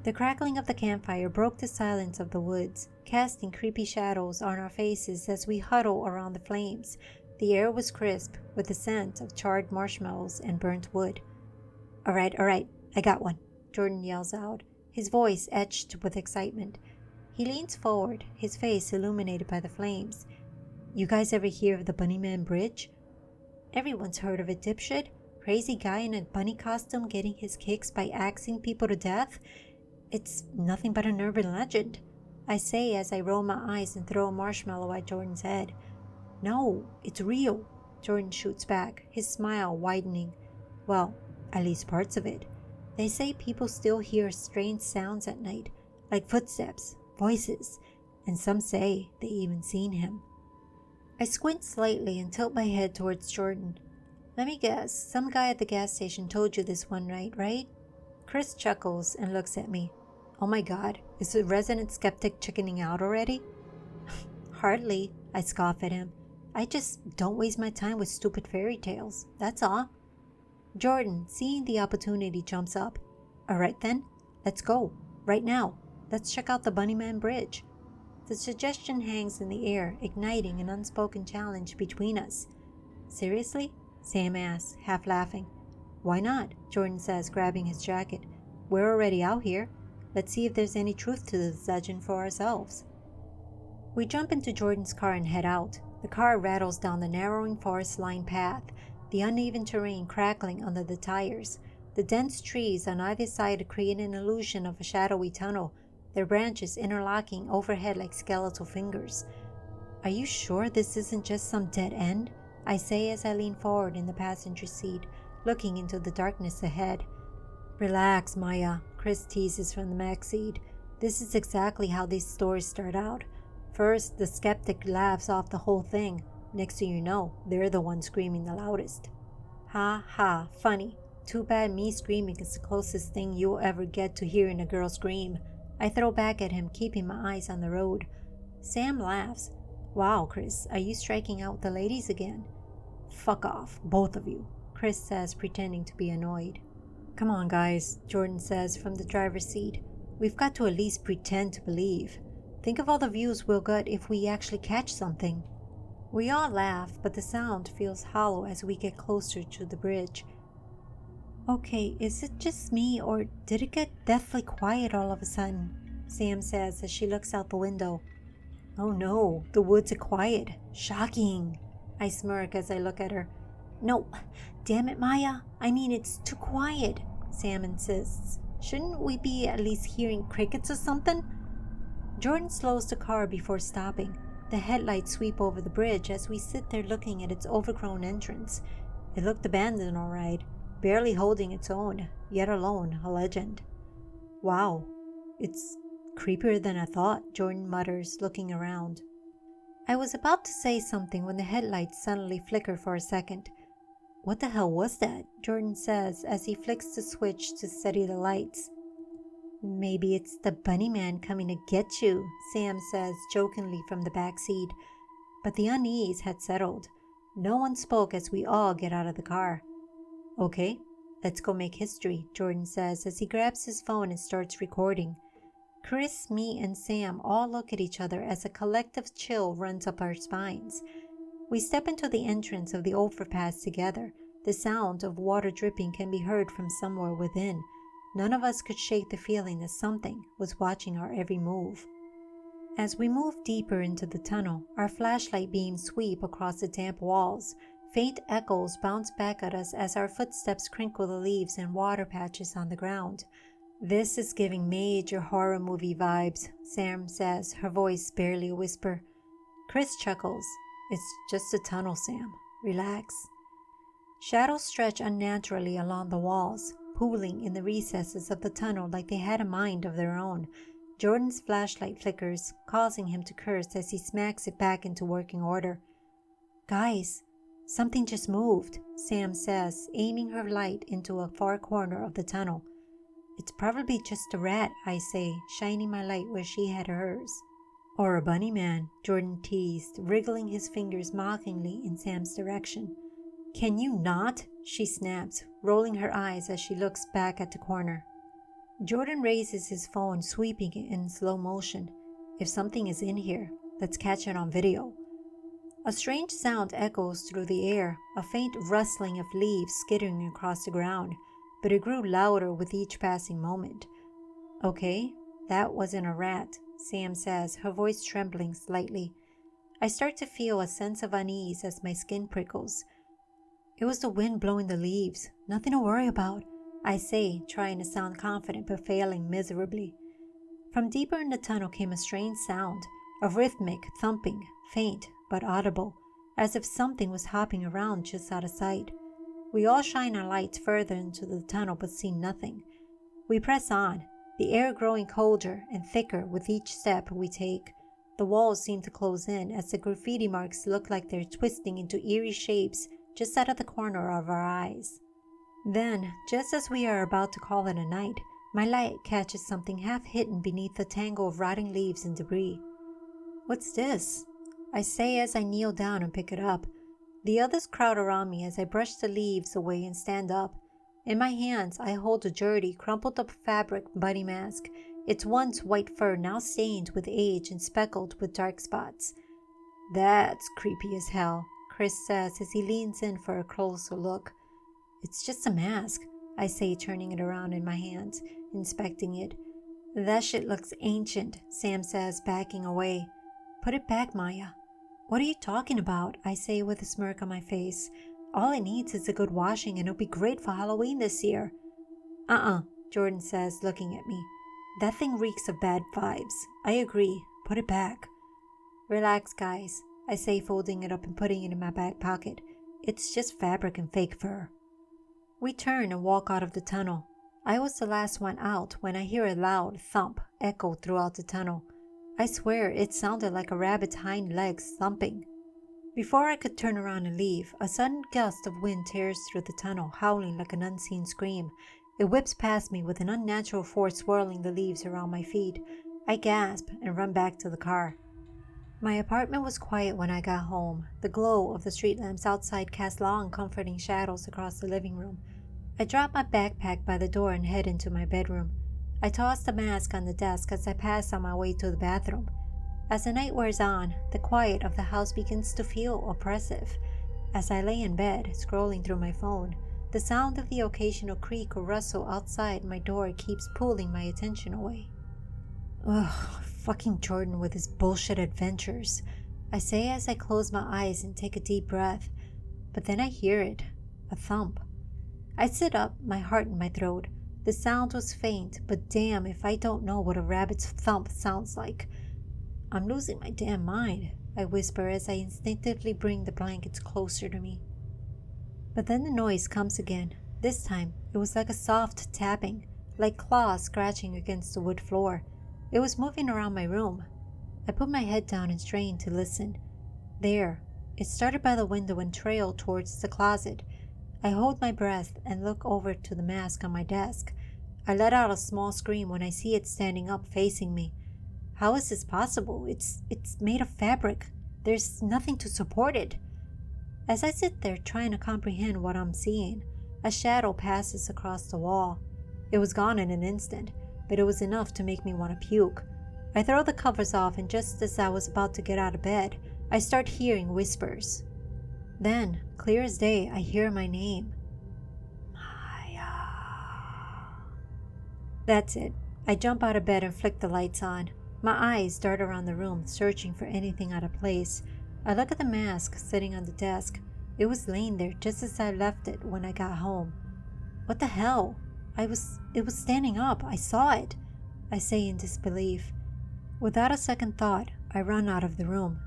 The crackling of the campfire broke the silence of the woods, casting creepy shadows on our faces as we huddle around the flames. The air was crisp, with the scent of charred marshmallows and burnt wood. All right, I got one," Jordan yells out, his voice etched with excitement. He leans forward, his face illuminated by the flames. "You guys ever hear of the Bunnyman Bridge?" "Everyone's heard of it, dipshit. Crazy guy in a bunny costume getting his kicks by axing people to death? It's nothing but an urban legend," I say as I roll my eyes and throw a marshmallow at Jordan's head. "No, it's real," Jordan shoots back, his smile widening. "Well, at least parts of it. They say people still hear strange sounds at night, like footsteps, voices, and some say they even seen him." I squint slightly and tilt my head towards Jordan. "Let me guess, some guy at the gas station told you this one night, right?" Chris chuckles and looks at me. "Oh my god, is the resident skeptic chickening out already?" "Hardly," I scoff at him. "I just don't waste my time with stupid fairy tales, that's all." Jordan, seeing the opportunity, jumps up. "All right then, let's go. Right now. Let's check out the Bunnyman Bridge." The suggestion hangs in the air, igniting an unspoken challenge between us. "Seriously?" Sam asks, half laughing. "Why not?" Jordan says, grabbing his jacket. "We're already out here. Let's see if there's any truth to this legend for ourselves." We jump into Jordan's car and head out. The car rattles down the narrowing forest-lined path, the uneven terrain crackling under the tires. The dense trees on either side create an illusion of a shadowy tunnel, their branches interlocking overhead like skeletal fingers. "Are you sure this isn't just some dead end?" I say as I lean forward in the passenger seat, looking into the darkness ahead. "Relax, Maya," Chris teases from the back seat. "This is exactly how these stories start out. First, the skeptic laughs off the whole thing. Next thing you know, they're the ones screaming the loudest." "Ha ha, funny. Too bad me screaming is the closest thing you'll ever get to hearing a girl scream." I throw back at him, keeping my eyes on the road. Sam laughs. "Wow, Chris, are you striking out with the ladies again?" "Fuck off, both of you," Chris says, pretending to be annoyed. "Come on, guys," Jordan says from the driver's seat. "We've got to at least pretend to believe. Think of all the views we'll get if we actually catch something." We all laugh, but the sound feels hollow as we get closer to the bridge. "Okay, is it just me, or did it get deathly quiet all of a sudden?" Sam says as she looks out the window. "Oh no, the woods are quiet. Shocking." I smirk as I look at her. "No, damn it, Maya. I mean, it's too quiet," Sam insists. "Shouldn't we be at least hearing crickets or something?" Jordan slows the car before stopping. The headlights sweep over the bridge as we sit there looking at its overgrown entrance. It looked abandoned, all right. Barely holding its own, yet alone a legend. "Wow, it's creepier than I thought," Jordan mutters, looking around. I was about to say something when the headlights suddenly flicker for a second. "What the hell was that?" Jordan says as he flicks the switch to steady the lights. "Maybe it's the Bunnyman coming to get you," Sam says jokingly from the back seat. But the unease had settled. No one spoke as we all get out of the car. "Okay, let's go make history," Jordan says as he grabs his phone and starts recording. Chris, me, and Sam all look at each other as a collective chill runs up our spines. We step into the entrance of the overpass together. The sound of water dripping can be heard from somewhere within. None of us could shake the feeling that something was watching our every move. As we move deeper into the tunnel, our flashlight beams sweep across the damp walls. Faint echoes bounce back at us as our footsteps crinkle the leaves and water patches on the ground. "This is giving major horror movie vibes," Sam says, her voice barely a whisper. Chris chuckles. "It's just a tunnel, Sam. Relax." Shadows stretch unnaturally along the walls, pooling in the recesses of the tunnel like they had a mind of their own. Jordan's flashlight flickers, causing him to curse as he smacks it back into working order. "Guys, something just moved," Sam says, aiming her light into a far corner of the tunnel. "It's probably just a rat," I say, shining my light where she had hers. "Or a bunny man," Jordan teased, wriggling his fingers mockingly in Sam's direction. "Can you not?" she snaps, rolling her eyes as she looks back at the corner. Jordan raises his phone, sweeping it in slow motion. If something is in here, let's catch it on video. A strange sound echoes through the air, a faint rustling of leaves skittering across the ground, but it grew louder with each passing moment. Okay, that wasn't a rat, Sam says, her voice trembling slightly. I start to feel a sense of unease as my skin prickles. It was the wind blowing the leaves, nothing to worry about, I say, trying to sound confident but failing miserably. From deeper in the tunnel came a strange sound, a rhythmic thumping, faint but audible, as if something was hopping around just out of sight. We all shine our lights further into the tunnel but see nothing. We press on, the air growing colder and thicker with each step we take. The walls seem to close in as the graffiti marks look like they're twisting into eerie shapes just out of the corner of our eyes. Then, just as we are about to call it a night, my light catches something half hidden beneath the tangle of rotting leaves and debris. What's this? I say as I kneel down and pick it up. The others crowd around me as I brush the leaves away and stand up. In my hands, I hold a dirty, crumpled up fabric bunny mask, its once white fur now stained with age and speckled with dark spots. That's creepy as hell, Chris says as he leans in for a closer look. It's just a mask, I say, turning it around in my hands, inspecting it. That shit looks ancient, Sam says, backing away. Put it back, Maya. What are you talking about? I say with a smirk on my face. All it needs is a good washing and it'll be great for Halloween this year. Jordan says, looking at me. That thing reeks of bad vibes. I agree. Put it back. Relax, guys, I say, folding it up and putting it in my back pocket. It's just fabric and fake fur. We turn and walk out of the tunnel. I was the last one out when I hear a loud thump echo throughout the tunnel. I swear it sounded like a rabbit's hind legs thumping. Before I could turn around and leave, a sudden gust of wind tears through the tunnel, howling like an unseen scream. It whips past me with an unnatural force swirling the leaves around my feet. I gasp and run back to the car. My apartment was quiet when I got home. The glow of the street lamps outside cast long, comforting shadows across the living room. I drop my backpack by the door and head into my bedroom. I toss the mask on the desk as I pass on my way to the bathroom. As the night wears on, the quiet of the house begins to feel oppressive. As I lay in bed, scrolling through my phone, the sound of the occasional creak or rustle outside my door keeps pulling my attention away. Ugh, fucking Jordan with his bullshit adventures, I say as I close my eyes and take a deep breath. But then I hear it, a thump. I sit up, my heart in my throat. The sound was faint, but damn if I don't know what a rabbit's thump sounds like. I'm losing my damn mind, I whisper as I instinctively bring the blankets closer to me. But then the noise comes again. This time, it was like a soft tapping, like claws scratching against the wood floor. It was moving around my room. I put my head down and strained to listen. There, it started by the window and trailed towards the closet. I hold my breath and look over to the mask on my desk. I let out a small scream when I see it standing up facing me. How is this possible? It's made of fabric. There's nothing to support it. As I sit there trying to comprehend what I'm seeing, a shadow passes across the wall. It was gone in an instant, but it was enough to make me want to puke. I throw the covers off, and just as I was about to get out of bed, I start hearing whispers. Then, clear as day, I hear my name. Maya. That's it. I jump out of bed and flick the lights on. My eyes dart around the room, searching for anything out of place. I look at the mask sitting on the desk. It was laying there just as I left it when I got home. What the hell? It was standing up. I saw it, I say in disbelief. Without a second thought, I run out of the room.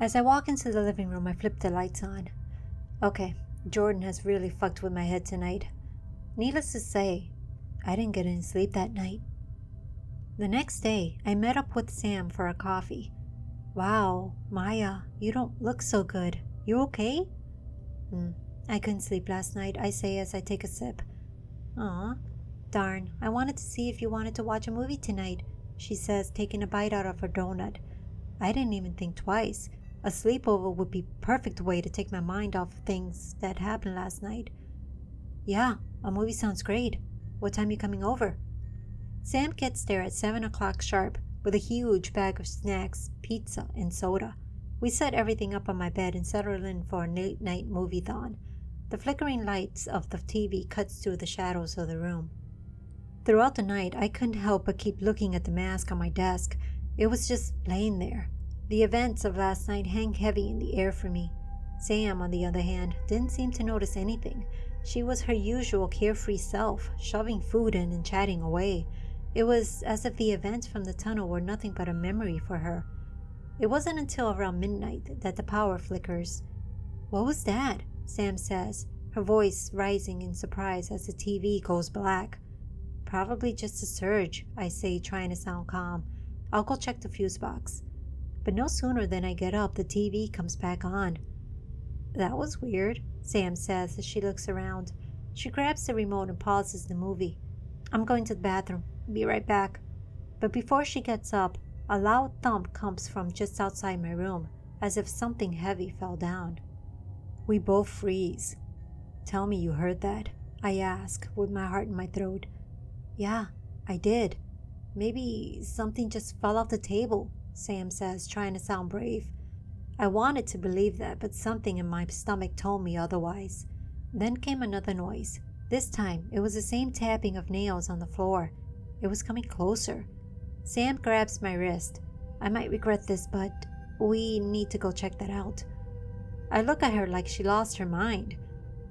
As I walk into the living room, I flip the lights on. Okay, Jordan has really fucked with my head tonight. Needless to say, I didn't get any sleep that night. The next day, I met up with Sam for a coffee. Wow, Maya, you don't look so good. You okay? I couldn't sleep last night, I say as I take a sip. Aw, darn, I wanted to see if you wanted to watch a movie tonight, she says, taking a bite out of her donut. I didn't even think twice. A sleepover would be a perfect way to take my mind off of things that happened last night. Yeah, a movie sounds great. What time are you coming over? Sam gets there at 7 o'clock sharp with a huge bag of snacks, pizza, and soda. We set everything up on my bed and settle in for a late-night movie-thon. The flickering lights of the TV cuts through the shadows of the room. Throughout the night, I couldn't help but keep looking at the mask on my desk. It was just laying there. The events of last night hang heavy in the air for me. Sam, on the other hand, didn't seem to notice anything. She was her usual carefree self, shoving food in and chatting away. It was as if the events from the tunnel were nothing but a memory for her. It wasn't until around midnight that the power flickers. "What was that?" Sam says, her voice rising in surprise as the TV goes black. "Probably just a surge," I say, trying to sound calm. "I'll go check the fuse box." But no sooner than I get up, the TV comes back on. "That was weird," Sam says as she looks around. She grabs the remote and pauses the movie. "I'm going to the bathroom. Be right back." But before she gets up, a loud thump comes from just outside my room, as if something heavy fell down. We both freeze. "Tell me you heard that," I ask, with my heart in my throat. "Yeah, I did. Maybe something just fell off the table," Sam says, trying to sound brave. I wanted to believe that, but something in my stomach told me otherwise. Then came another noise. This time, it was the same tapping of nails on the floor. It was coming closer. Sam grabs my wrist. "I might regret this, but we need to go check that out." I look at her like she lost her mind,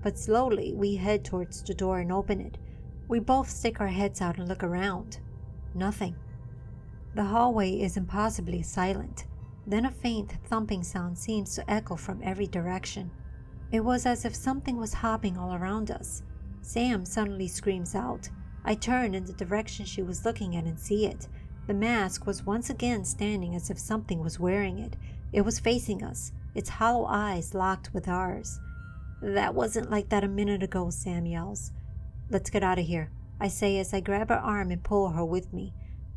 but slowly we head towards the door and open it. We both stick our heads out and look around. Nothing. The hallway is impossibly silent. Then a faint thumping sound seems to echo from every direction. It was as if something was hopping all around us. Sam suddenly screams out. I turn in the direction she was looking at and see it. The mask was once again standing as if something was wearing it. It was facing us, its hollow eyes locked with ours. "That wasn't like that a minute ago," Sam yells. "Let's get out of here," I say as I grab her arm and pull her with me.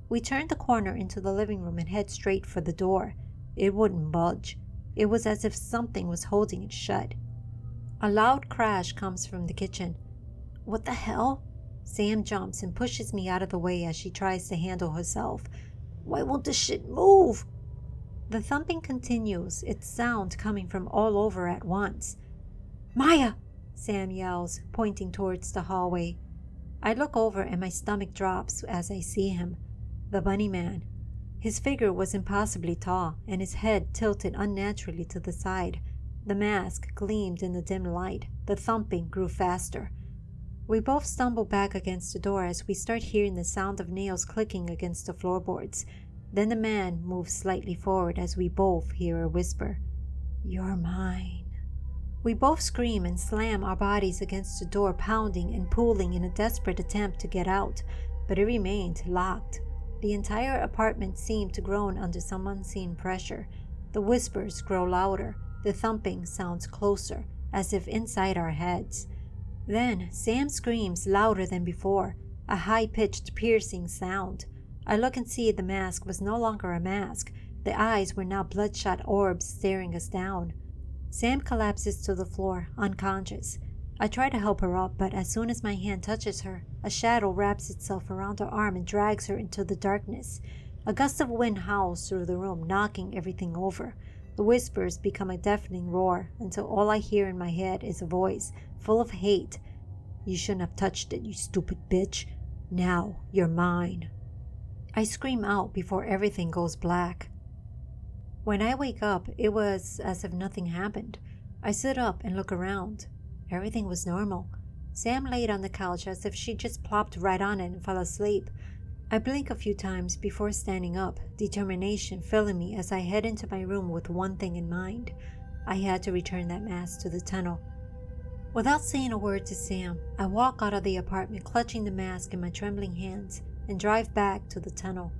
We turn the corner into the living room and head straight for the door. It wouldn't budge. It was as if something was holding it shut. A loud crash comes from the kitchen. "What the hell?" Sam jumps and pushes me out of the way as she tries to handle herself. "Why won't the shit move?" The thumping continues, its sound coming from all over at once. "Maya!" Sam yells, pointing towards the hallway. I look over and my stomach drops as I see him. The bunnyman. His figure was impossibly tall, and his head tilted unnaturally to the side. The mask gleamed in the dim light. The thumping grew faster. We both stumble back against the door as we start hearing the sound of nails clicking against the floorboards. Then the man moves slightly forward as we both hear a whisper, "You're mine." We both scream and slam our bodies against the door, pounding and pulling in a desperate attempt to get out, but it remained locked. The entire apartment seemed to groan under some unseen pressure. The whispers grow louder. The thumping sounds closer, as if inside our heads. Then Sam screams louder than before, a high-pitched, piercing sound. I look and see the mask was no longer a mask. The eyes were now bloodshot orbs staring us down. Sam collapses to the floor, unconscious. I try to help her up, but as soon as my hand touches her, a shadow wraps itself around her arm and drags her into the darkness. A gust of wind howls through the room, knocking everything over. The whispers become a deafening roar until all I hear in my head is a voice, full of hate. "You shouldn't have touched it, you stupid bitch. Now you're mine." I scream out before everything goes black. When I wake up, it was as if nothing happened. I sit up and look around. Everything was normal. Sam laid on the couch as if she just plopped right on it and fell asleep. I blink a few times before standing up, determination filling me as I head into my room with one thing in mind. I had to return that mask to the tunnel. Without saying a word to Sam, I walk out of the apartment clutching the mask in my trembling hands and drive back to the tunnel.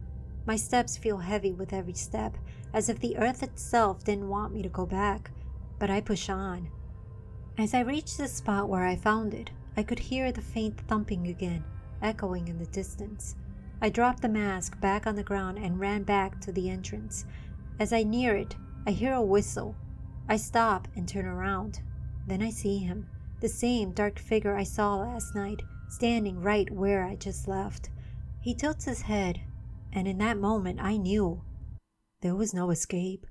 My steps feel heavy with every step, as if the earth itself didn't want me to go back, but I push on. As I reached the spot where I found it, I could hear the faint thumping again, echoing in the distance. I dropped the mask back on the ground and ran back to the entrance. As I near it, I hear a whistle. I stop and turn around. Then I see him, the same dark figure I saw last night, standing right where I just left. He tilts his head, and in that moment I knew there was no escape.